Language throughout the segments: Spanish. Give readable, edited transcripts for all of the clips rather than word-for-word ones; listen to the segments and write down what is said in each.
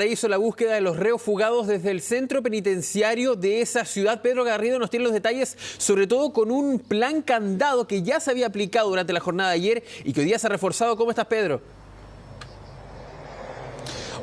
Hizo la búsqueda de los reos fugados desde el centro penitenciario de esa ciudad. Pedro Garrido nos tiene los detalles, sobre todo con un plan candado que ya se había aplicado durante la jornada de ayer y que hoy día se ha reforzado. ¿Cómo estás, Pedro?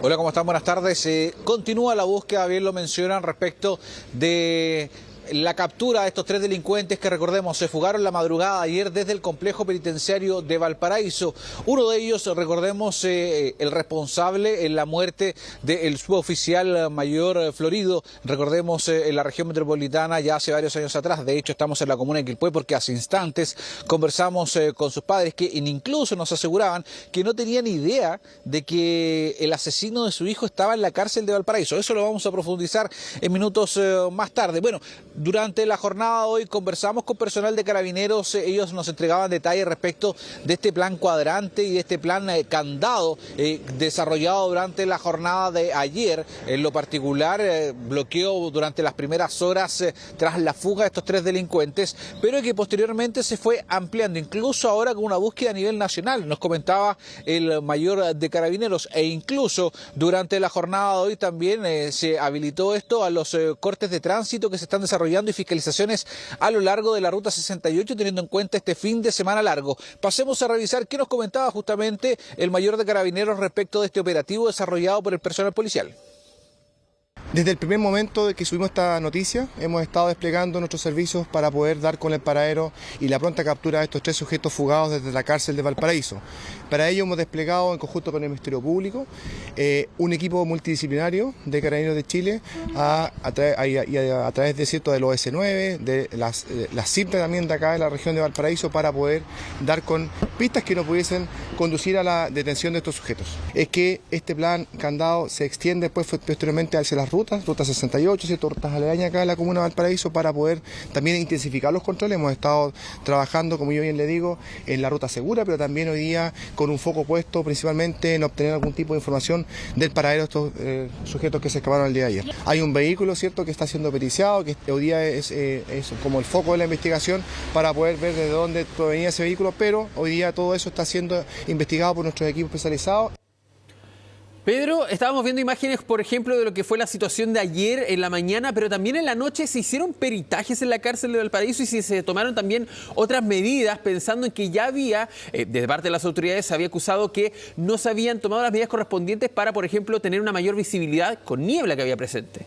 Hola, ¿cómo están? Buenas tardes. Continúa la búsqueda, bien lo mencionan, respecto de la captura de estos tres delincuentes que, recordemos, se fugaron la madrugada de ayer desde el complejo penitenciario de Valparaíso. Uno de ellos, recordemos, el responsable en la muerte del suboficial mayor Florido, recordemos, en la región metropolitana ya hace varios años atrás. De hecho, estamos en la comuna de Quilpué porque hace instantes conversamos con sus padres, que incluso nos aseguraban que no tenían idea de que el asesino de su hijo estaba en la cárcel de Valparaíso. Eso lo vamos a profundizar en minutos más tarde. Bueno, durante la jornada de hoy conversamos con personal de Carabineros. Ellos nos entregaban detalles respecto de este plan cuadrante y de este plan candado desarrollado durante la jornada de ayer. En lo particular, bloqueo durante las primeras horas tras la fuga de estos tres delincuentes, pero que posteriormente se fue ampliando, incluso ahora con una búsqueda a nivel nacional, nos comentaba el mayor de Carabineros, e incluso durante la jornada de hoy también se habilitó esto a los cortes de tránsito que se están desarrollando y fiscalizaciones a lo largo de la ruta 68, teniendo en cuenta este fin de semana largo. Pasemos a revisar qué nos comentaba justamente el mayor de Carabineros respecto de este operativo desarrollado por el personal policial. Desde el primer momento de que subimos esta noticia, hemos estado desplegando nuestros servicios para poder dar con el paradero y la pronta captura de estos tres sujetos fugados desde la cárcel de Valparaíso. Para ello hemos desplegado, en conjunto con el Ministerio Público, un equipo multidisciplinario de Carabineros de Chile a través de los S9, de las CIP también de acá de la región de Valparaíso, para poder dar con pistas que nos pudiesen conducir a la detención de estos sujetos. Es que este plan candado se extiende después posteriormente hacia las ruta 68, ¿cierto? Rutas aledañas acá en la comuna de Valparaíso, para poder también intensificar los controles. Hemos estado trabajando, como yo bien le digo, en la ruta segura, pero también hoy día con un foco puesto principalmente en obtener algún tipo de información del paradero de estos sujetos que se escaparon el día de ayer. Hay un vehículo, ¿cierto?, que está siendo periciado, que hoy día es como el foco de la investigación para poder ver de dónde provenía ese vehículo, pero hoy día todo eso está siendo investigado por nuestros equipos especializados. Pedro, estábamos viendo imágenes, por ejemplo, de lo que fue la situación de ayer en la mañana, pero también en la noche se hicieron peritajes en la cárcel de Valparaíso y se tomaron también otras medidas, pensando en que ya había, de parte de las autoridades, se había acusado que no se habían tomado las medidas correspondientes para, por ejemplo, tener una mayor visibilidad con niebla que había presente.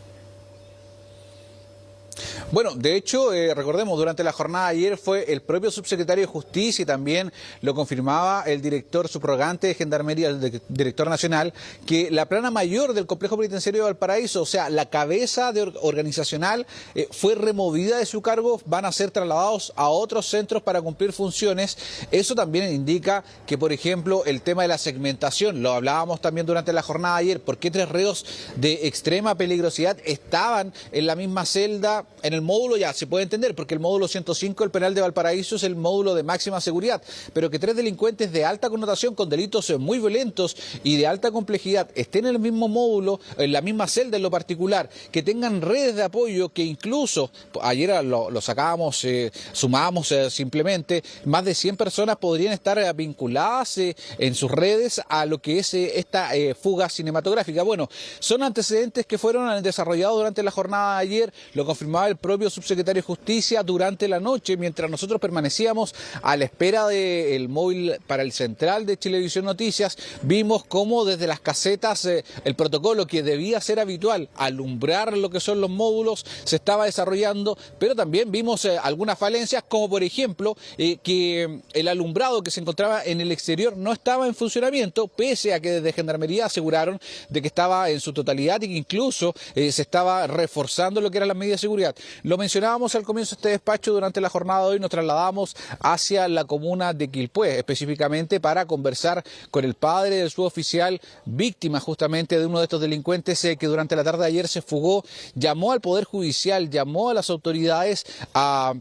Bueno, de hecho, recordemos, durante la jornada de ayer fue el propio subsecretario de Justicia, y también lo confirmaba el director subrogante de Gendarmería, el director nacional, que la plana mayor del complejo penitenciario de Valparaíso, o sea, la cabeza organizacional, fue removida de su cargo. Van a ser trasladados a otros centros para cumplir funciones. Eso también indica que, por ejemplo, el tema de la segmentación, lo hablábamos también durante la jornada de ayer, ¿por qué tres reos de extrema peligrosidad estaban en la misma celda? En el módulo ya se puede entender, porque el módulo 105 del penal de Valparaíso es el módulo de máxima seguridad, pero que tres delincuentes de alta connotación con delitos muy violentos y de alta complejidad estén en el mismo módulo, en la misma celda en lo particular, que tengan redes de apoyo, que incluso ayer lo sacábamos, sumábamos simplemente, más de 100 personas podrían estar vinculadas en sus redes a lo que es esta fuga cinematográfica. Bueno, son antecedentes que fueron desarrollados durante la jornada de ayer, lo confirmaba el propio subsecretario de Justicia durante la noche, mientras nosotros permanecíamos a la espera del móvil para el central de Chilevisión Noticias. Vimos cómo desde las casetas el protocolo que debía ser habitual, alumbrar lo que son los módulos, se estaba desarrollando, pero también vimos algunas falencias, como por ejemplo que el alumbrado que se encontraba en el exterior no estaba en funcionamiento, pese a que desde Gendarmería aseguraron de que estaba en su totalidad y que incluso se estaba reforzando lo que eran las medidas de seguridad. Lo mencionábamos al comienzo de este despacho. Durante la jornada de hoy nos trasladamos hacia la comuna de Quilpué, específicamente para conversar con el padre del suboficial, víctima justamente de uno de estos delincuentes que durante la tarde de ayer se fugó. Llamó al Poder Judicial, llamó a las autoridades a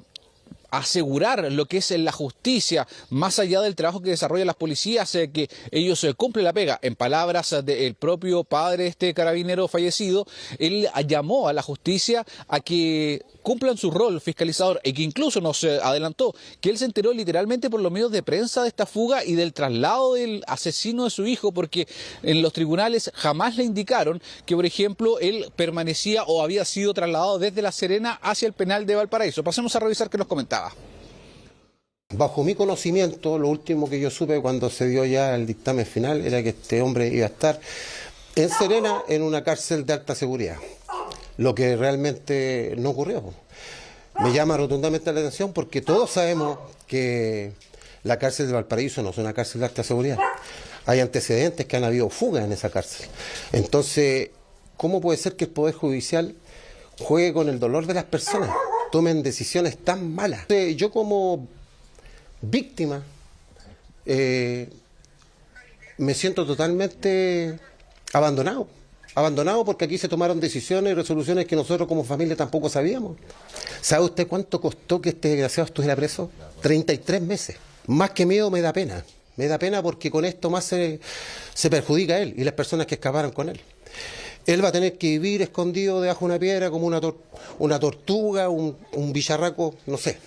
asegurar lo que es la justicia, más allá del trabajo que desarrollan las policías, que ellos cumplen la pega. En palabras del propio padre de este carabinero fallecido, él llamó a la justicia a que cumplan su rol fiscalizador y que incluso nos adelantó que él se enteró literalmente por los medios de prensa de esta fuga y del traslado del asesino de su hijo, porque en los tribunales jamás le indicaron que, por ejemplo, él permanecía o había sido trasladado desde La Serena hacia el penal de Valparaíso. Pasemos a revisar qué nos comentaba. Bajo mi conocimiento, lo último que yo supe cuando se dio ya el dictamen final era que este hombre iba a estar en Serena en una cárcel de alta seguridad, lo que realmente no ocurrió. Me llama rotundamente la atención porque todos sabemos que la cárcel de Valparaíso no es una cárcel de alta seguridad. Hay antecedentes que han habido fugas en esa cárcel. Entonces, ¿cómo puede ser que el Poder Judicial juegue con el dolor de las personas, tomen decisiones tan malas? Yo como víctima me siento totalmente abandonado porque aquí se tomaron decisiones y resoluciones que nosotros como familia tampoco sabíamos. ¿Sabe usted cuánto costó que este desgraciado estuviera preso? 33 meses. Más que miedo me da pena. Me da pena porque con esto más se perjudica a él y las personas que escaparon con él. Él va a tener que vivir escondido debajo de una piedra como una tortuga, un bicharraco, no sé.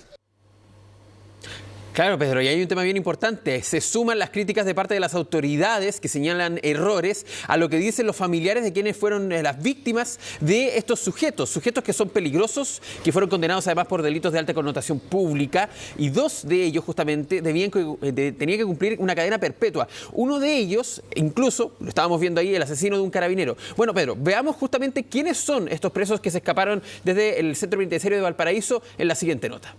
Claro, Pedro, y hay un tema bien importante. Se suman las críticas de parte de las autoridades que señalan errores a lo que dicen los familiares de quienes fueron las víctimas de estos sujetos que son peligrosos, que fueron condenados además por delitos de alta connotación pública, y dos de ellos justamente tenían que cumplir una cadena perpetua. Uno de ellos, incluso, lo estábamos viendo ahí, el asesino de un carabinero. Bueno, Pedro, veamos justamente quiénes son estos presos que se escaparon desde el centro penitenciario de Valparaíso en la siguiente nota.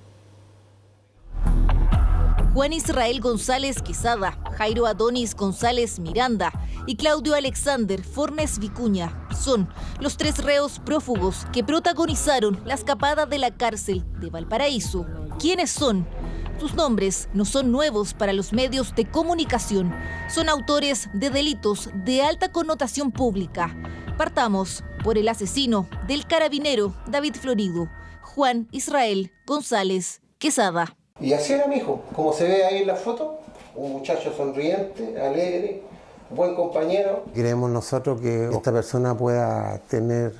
Juan Israel González Quesada, Jairo Adonis González Miranda y Claudio Alexander Fornes Vicuña son los tres reos prófugos que protagonizaron la escapada de la cárcel de Valparaíso. ¿Quiénes son? Sus nombres no son nuevos para los medios de comunicación. Son autores de delitos de alta connotación pública. Partamos por el asesino del carabinero David Florido, Juan Israel González Quesada. Y así era mi hijo, como se ve ahí en la foto, un muchacho sonriente, alegre, buen compañero. Queremos nosotros que esta persona pueda tener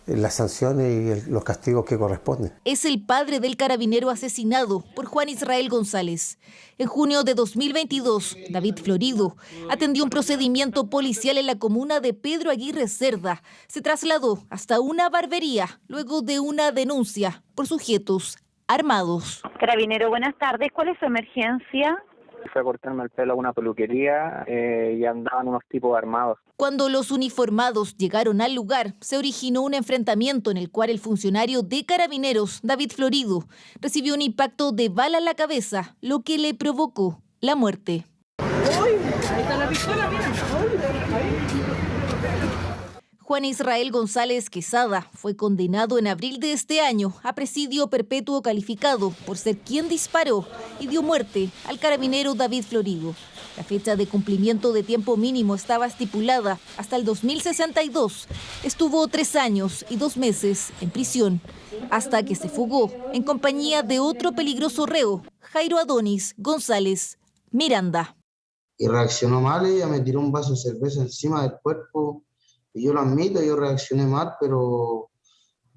las sanciones y los castigos que corresponden. Es el padre del carabinero asesinado por Juan Israel González. En junio de 2022, David Florido atendió un procedimiento policial en la comuna de Pedro Aguirre Cerda. Se trasladó hasta una barbería luego de una denuncia por sujetos armados. Carabinero, buenas tardes. ¿Cuál es su emergencia? Fue a cortarme el pelo a una peluquería y andaban unos tipos armados. Cuando los uniformados llegaron al lugar, se originó un enfrentamiento en el cual el funcionario de Carabineros, David Florido, recibió un impacto de bala en la cabeza, lo que le provocó la muerte. Ahí está la pistola, mira. Juan Israel González Quesada fue condenado en abril de este año a presidio perpetuo calificado por ser quien disparó y dio muerte al carabinero David Florido. La fecha de cumplimiento de tiempo mínimo estaba estipulada hasta el 2062. Estuvo 3 años y 2 meses en prisión, hasta que se fugó en compañía de otro peligroso reo, Jairo Adonis González Miranda. Y reaccionó mal, ella me tiró un vaso de cerveza encima del cuerpo. Y yo lo admito, yo reaccioné mal, pero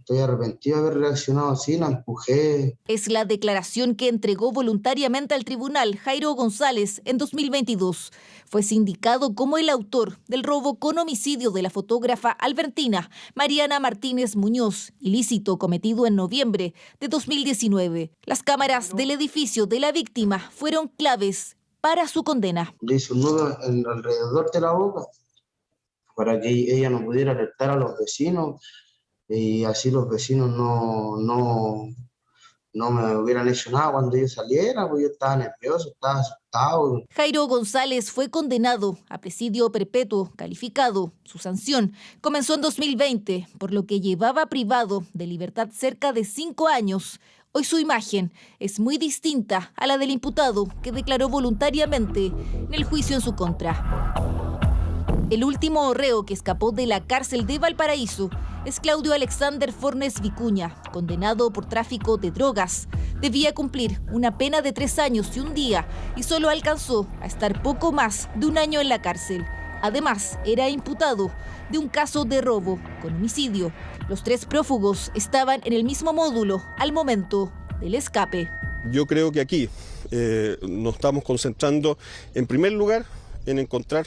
estoy arrepentido de haber reaccionado así, la empujé. Es la declaración que entregó voluntariamente al tribunal Jairo González en 2022. Fue sindicado como el autor del robo con homicidio de la fotógrafa albertina Mariana Martínez Muñoz, ilícito cometido en noviembre de 2019. Las cámaras del edificio de la víctima fueron claves para su condena. Le hizo un nudo alrededor de la boca para que ella no pudiera alertar a los vecinos y así los vecinos no me hubieran hecho nada cuando yo saliera, porque yo estaba nervioso, estaba asustado. Jairo González fue condenado a presidio perpetuo calificado. Su sanción comenzó en 2020, por lo que llevaba privado de libertad cerca de 5 años. Hoy su imagen es muy distinta a la del imputado que declaró voluntariamente en el juicio en su contra. El último reo que escapó de la cárcel de Valparaíso es Claudio Alexander Fornes Vicuña, condenado por tráfico de drogas. Debía cumplir una pena de 3 años y 1 día y solo alcanzó a estar poco más de 1 año en la cárcel. Además, era imputado de un caso de robo con homicidio. Los 3 prófugos estaban en el mismo módulo al momento del escape. Yo creo que aquí nos estamos concentrando en primer lugar en encontrar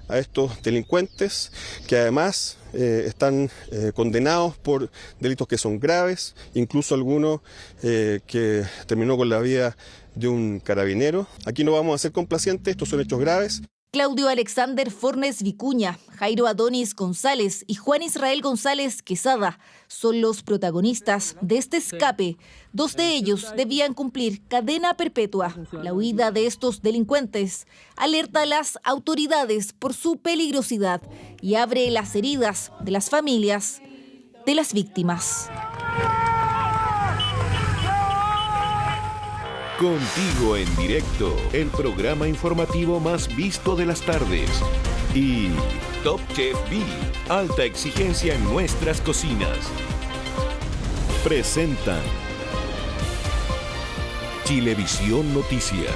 a estos delincuentes que además están condenados por delitos que son graves, incluso algunos que terminó con la vida de un carabinero. Aquí no vamos a ser complacientes, estos son hechos graves. Claudio Alexander Fornes Vicuña, Jairo Adonis González y Juan Israel González Quesada son los protagonistas de este escape. 2 de ellos debían cumplir cadena perpetua. La huida de estos delincuentes alerta a las autoridades por su peligrosidad y abre las heridas de las familias de las víctimas. Contigo en directo, el programa informativo más visto de las tardes. Y Top Chef B, alta exigencia en nuestras cocinas. Presentan Chilevisión Noticias.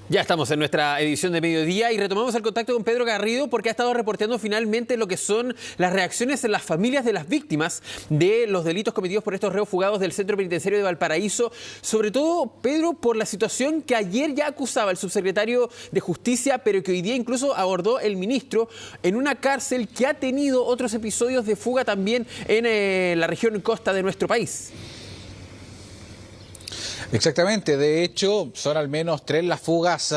Ya estamos en nuestra edición de mediodía y retomamos el contacto con Pedro Garrido porque ha estado reporteando finalmente lo que son las reacciones en las familias de las víctimas de los delitos cometidos por estos reos fugados del Centro Penitenciario de Valparaíso. Sobre todo, Pedro, por la situación que ayer ya acusaba el subsecretario de Justicia, pero que hoy día incluso abordó el ministro en una cárcel que ha tenido otros episodios de fuga también en la región costa de nuestro país. Exactamente, de hecho son al menos 3 las fugas,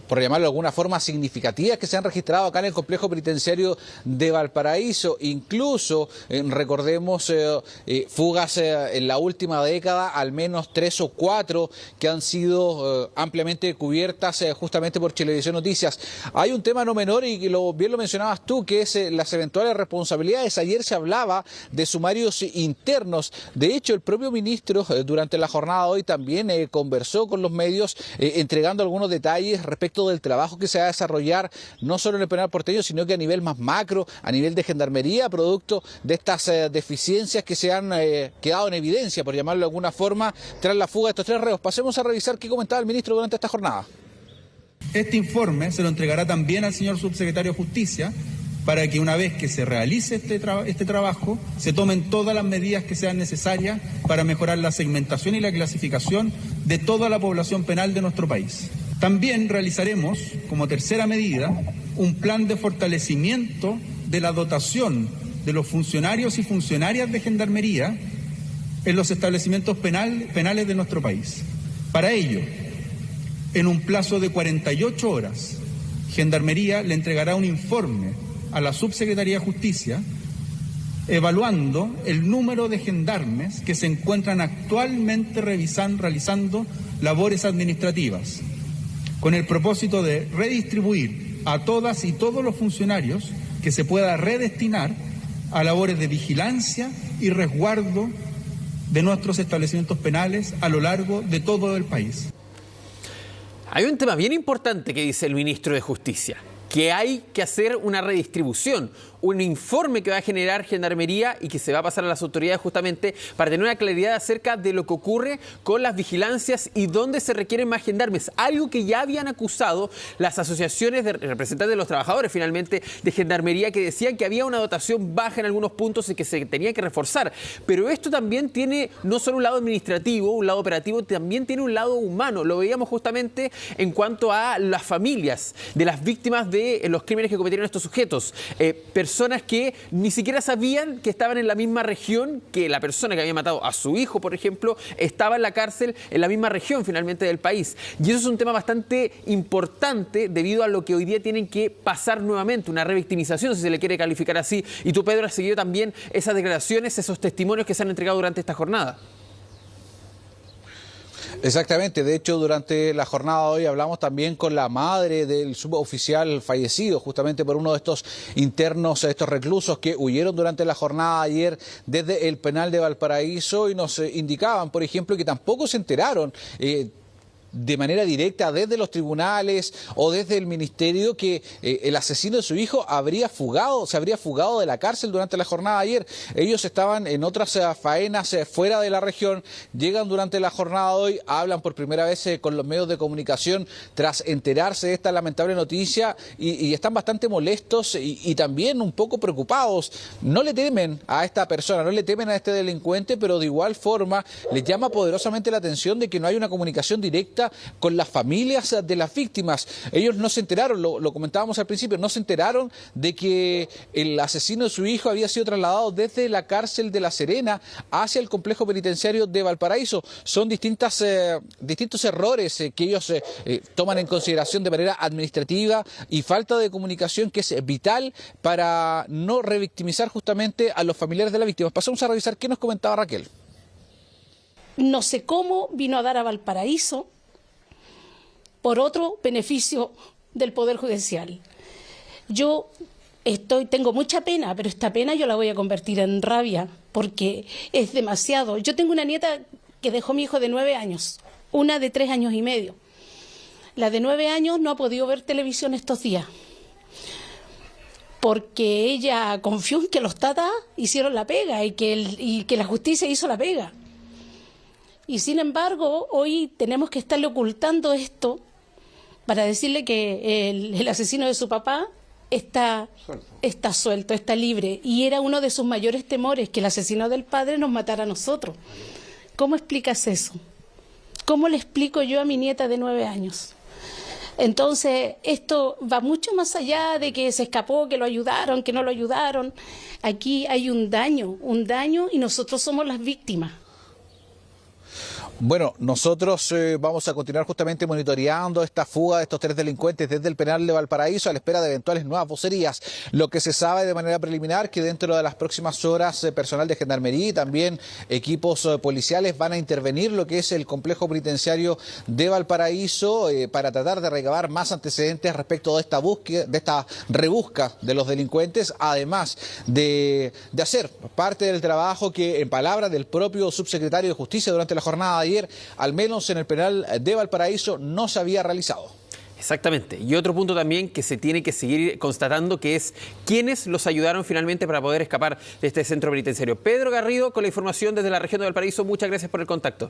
por llamarlo de alguna forma, significativas que se han registrado acá en el complejo penitenciario de Valparaíso. Incluso, recordemos, fugas en la última década, al menos 3 o 4 que han sido ampliamente cubiertas justamente por Chilevisión Noticias. Hay un tema no menor y bien lo mencionabas tú, que es las eventuales responsabilidades. Ayer se hablaba de sumarios internos. De hecho, el propio ministro durante la jornada de hoy también conversó con los medios entregando algunos detalles respecto del trabajo que se va a desarrollar no solo en el penal porteño, sino que a nivel más macro, a nivel de gendarmería, producto de estas deficiencias que se han quedado en evidencia, por llamarlo de alguna forma, tras la fuga de estos 3 reos. Pasemos a revisar qué comentaba el ministro durante esta jornada. Este informe se lo entregará también al señor subsecretario de Justicia para que una vez que se realice este trabajo, se tomen todas las medidas que sean necesarias para mejorar la segmentación y la clasificación de toda la población penal de nuestro país. También realizaremos, como tercera medida, un plan de fortalecimiento de la dotación de los funcionarios y funcionarias de Gendarmería en los establecimientos penales de nuestro país. Para ello, en un plazo de 48 horas, Gendarmería le entregará un informe a la Subsecretaría de Justicia evaluando el número de gendarmes que se encuentran actualmente realizando labores administrativas, con el propósito de redistribuir a todas y todos los funcionarios que se pueda redestinar a labores de vigilancia y resguardo de nuestros establecimientos penales a lo largo de todo el país. Hay un tema bien importante que dice el ministro de Justicia, que hay que hacer una redistribución, un informe que va a generar Gendarmería y que se va a pasar a las autoridades justamente para tener una claridad acerca de lo que ocurre con las vigilancias y dónde se requieren más gendarmes. Algo que ya habían acusado las asociaciones de representantes de los trabajadores finalmente de Gendarmería, que decían que había una dotación baja en algunos puntos y que se tenía que reforzar. Pero esto también tiene no solo un lado administrativo, un lado operativo, también tiene un lado humano. Lo veíamos justamente en cuanto a las familias de las víctimas de los crímenes que cometieron estos sujetos. Personas que ni siquiera sabían que estaban en la misma región, que la persona que había matado a su hijo, por ejemplo, estaba en la cárcel en la misma región finalmente del país. Y eso es un tema bastante importante debido a lo que hoy día tienen que pasar nuevamente, una revictimización, si se le quiere calificar así. Y tú, Pedro, has seguido también esas declaraciones, esos testimonios que se han entregado durante esta jornada. Exactamente, de hecho durante la jornada de hoy hablamos también con la madre del suboficial fallecido justamente por uno de estos internos, estos reclusos que huyeron durante la jornada de ayer desde el penal de Valparaíso y nos indicaban, por ejemplo, que tampoco se enteraron de manera directa desde los tribunales o desde el ministerio que el asesino de su hijo se habría fugado de la cárcel durante la jornada de ayer. Ellos estaban en otras faenas fuera de la región, llegan durante la jornada de hoy, hablan por primera vez con los medios de comunicación tras enterarse de esta lamentable noticia y están bastante molestos y también un poco preocupados. No le temen a esta persona, no le temen a este delincuente, pero de igual forma les llama poderosamente la atención de que no hay una comunicación directa con las familias de las víctimas. Ellos no se enteraron, lo comentábamos al principio, no se enteraron de que el asesino de su hijo había sido trasladado desde la cárcel de La Serena hacia el complejo penitenciario de Valparaíso. Son distintos errores que ellos toman en consideración de manera administrativa y falta de comunicación que es vital para no revictimizar justamente a los familiares de las víctimas. Pasamos a revisar qué nos comentaba Raquel. No sé cómo vino a dar a Valparaíso por otro beneficio del Poder Judicial. Yo tengo mucha pena, pero esta pena yo la voy a convertir en rabia, porque es demasiado. Yo tengo una nieta que dejó mi hijo de 9 años, una de 3 años y medio. La de 9 años no ha podido ver televisión estos días, porque ella confió en que los tatas hicieron la pega y que la justicia hizo la pega. Y sin embargo, hoy tenemos que estarle ocultando esto para decirle que el asesino de su papá está suelto, está libre. Y era uno de sus mayores temores, que el asesino del padre nos matara a nosotros. ¿Cómo explicas eso? ¿Cómo le explico yo a mi nieta de 9 años? Entonces, esto va mucho más allá de que se escapó, que lo ayudaron, que no lo ayudaron. Aquí hay un daño y nosotros somos las víctimas. Bueno, nosotros vamos a continuar justamente monitoreando esta fuga de estos 3 delincuentes desde el penal de Valparaíso a la espera de eventuales nuevas vocerías. Lo que se sabe de manera preliminar que dentro de las próximas horas personal de Gendarmería y también equipos policiales van a intervenir lo que es el complejo penitenciario de Valparaíso para tratar de recabar más antecedentes respecto de esta búsqueda, de esta rebusca de los delincuentes, además de hacer parte del trabajo que en palabras del propio subsecretario de Justicia durante la jornada de ayer, al menos en el penal de Valparaíso, no se había realizado. Exactamente. Y otro punto también que se tiene que seguir constatando, que es quiénes los ayudaron finalmente para poder escapar de este centro penitenciario. Pedro Garrido, con la información desde la región de Valparaíso, muchas gracias por el contacto.